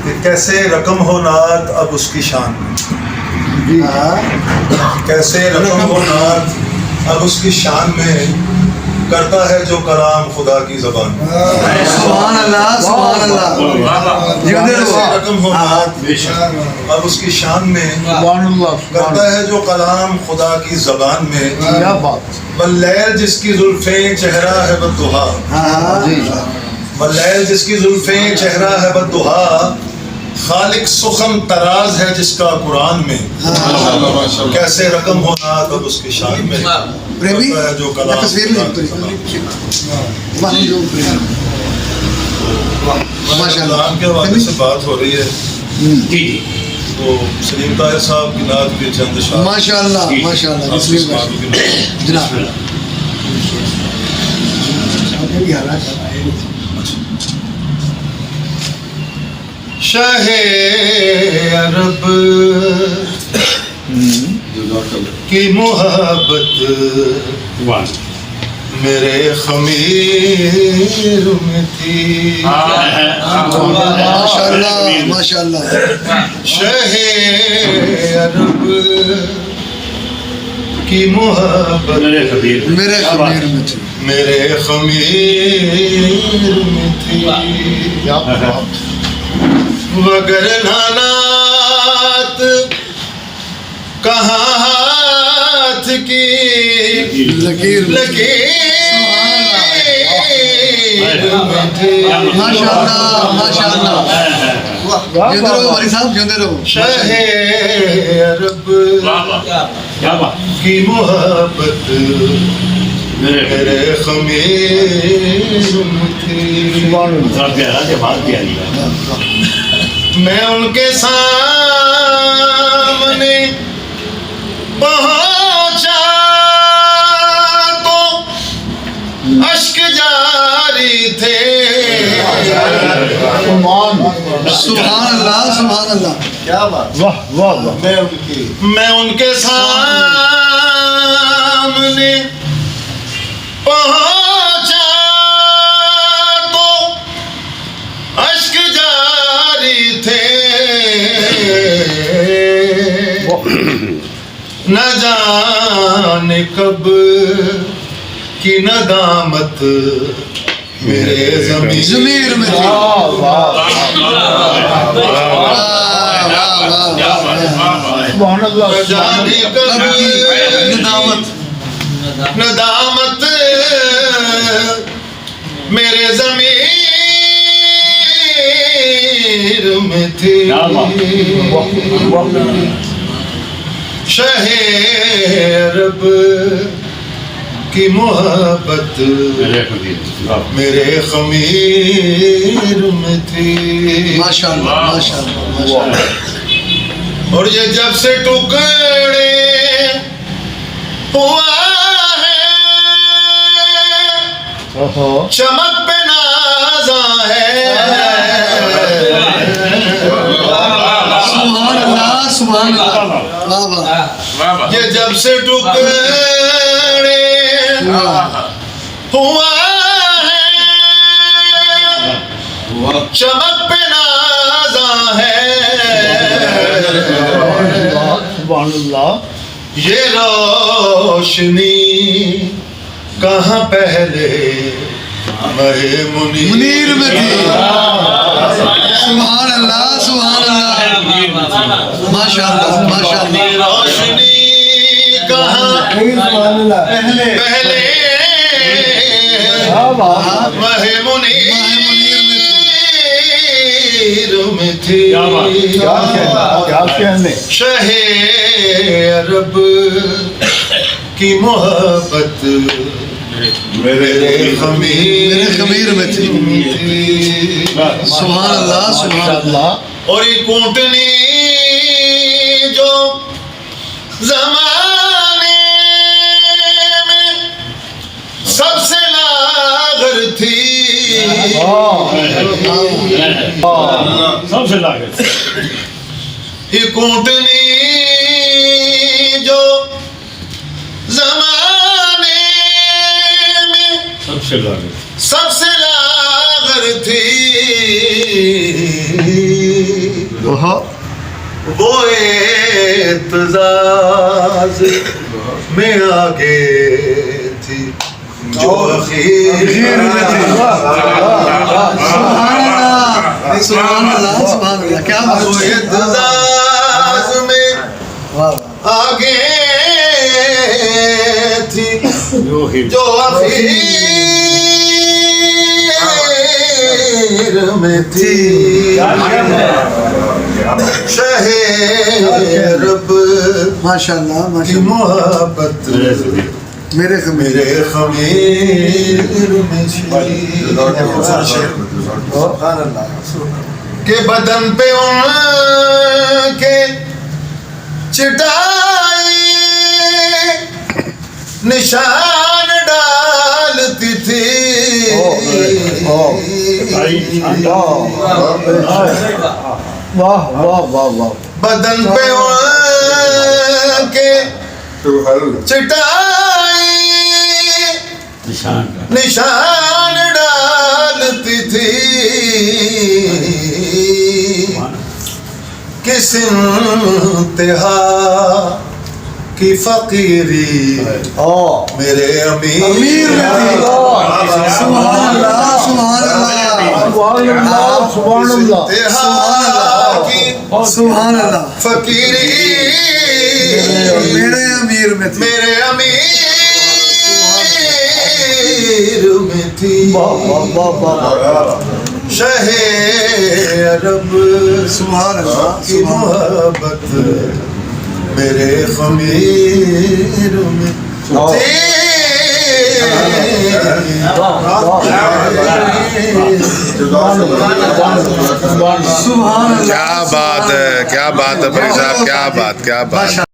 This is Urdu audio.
کہ کیسے رقم ہو نعت اب اس کی شان میں، کیسے رقم ہو نعت اب اس کی شان میں، کرتا ہے جو کلام خدا کی زبان میں۔ سبحان اللہ سبحان اللہ، کیسے رقم ہو نعت اب اس کی شان میں، کرتا ہے جو کلام خدا کی زبان میں۔ واللیل جس کی زلفیں چہرہ ہے بددہا، واللیل جس کی زلفیں چہرہ ہے بددہا، خالق سخن تراز ہے جس کا قرآن میں۔ کیسے رقم ہو نعت اب اس کی شان میں، کرتا ہے جو کلام تصویر خدا کی زبان میں۔ قرآن کے حوالے سے بات ہو رہی ہے تو سلیم طاہر صاحب کی نعت کے چند اشعار ماشاء اللہ ماشاء اللہ جناب۔ شاہ عرب کی محبت میرے خمیر میں تھی، ماشاء اللہ ماشاء اللہ۔ شاہ عرب کی محبت میرے خمیر میں تھی، میرے خمیر میں تھی، وگرنہ نعت کہاں ہاتھ کی لکیر میں تھی۔ ماشاء اللہ ماشاء اللہ، جیندے رہو بھائی صاحب جیندے رہو۔ شاہ عرب کی محبت میرے خمیر میں تھی، میں ان کے سامنے پہنچا تو اشک جاری تھے، سبحان اللہ سبحان اللہ، کیا بات، میں ان کے سامنے پہنچا تو اشک جاری تھے، نہ جانے کب کی ندامت میرے ضمیر میں تھی۔ نہ جانے کب کی ندامت میرے ضمیر میں تھی، شاہ عرب کی محبت میرے خمیر میں تھی۔ ماشاء اللہ ماشاء اللہ ماشاء اللہ۔ اور یہ جب سے ٹکڑے ہوا ہے چمک پہ نازاں ہے، سبحان اللہ سبحان اللہ، واہ واہ۔ یہ جب سے ٹکڑے ہوا ہے چمک پہ نازاں ہے، یہ روشنی کہاں پہلے مہ منیر میں تھی، سبحان اللہ سبحان اللہ، ماشاء اللہ ماشاء اللہ۔ روشنی کہاں پہلے مہ منیر میں تھی، شاہ عرب کی محبت میرے خمیر میں تھی، سبحان اللہ سبحان اللہ۔ اور یہ کوٹنی جو زمانے میں سب سے لاغر تھی، سب سے لاغر یہ کوٹنی جو زمانے میں سب سے لاغر تھی، وہ اعتزاز میں آگے تھی جو اخیر میں تھی. سبحان اللہ سبحان اللہ کیا بات وہ اعتزاز میں آگے تھی جو اخیر میں تھی. شہ رب ماشاء اللہ کی ماشاء اللہ محبت میرے خمیر میرے خمیر میں تھی. کہ بدن پہ ان کے چٹائی نشان ڈالتی تھی. واہ واہ واہ واہ بدن پہ ان کے چٹائی نشان ڈالتی تھی. کس انتہا کی فقیری میرے امیر امیر میں تھی. سبحان اللہ سبحان اللہ سبحان اللہ انتہا کی سبحان اللہ فقیری میرے امیر میں تھی. میرے امیر میں تھی. شہ عرب سبحان اللہ کی محبت میرے خمیر میں تھی. سبحان اللہ کیا بات ہے بری صاحب، کیا بات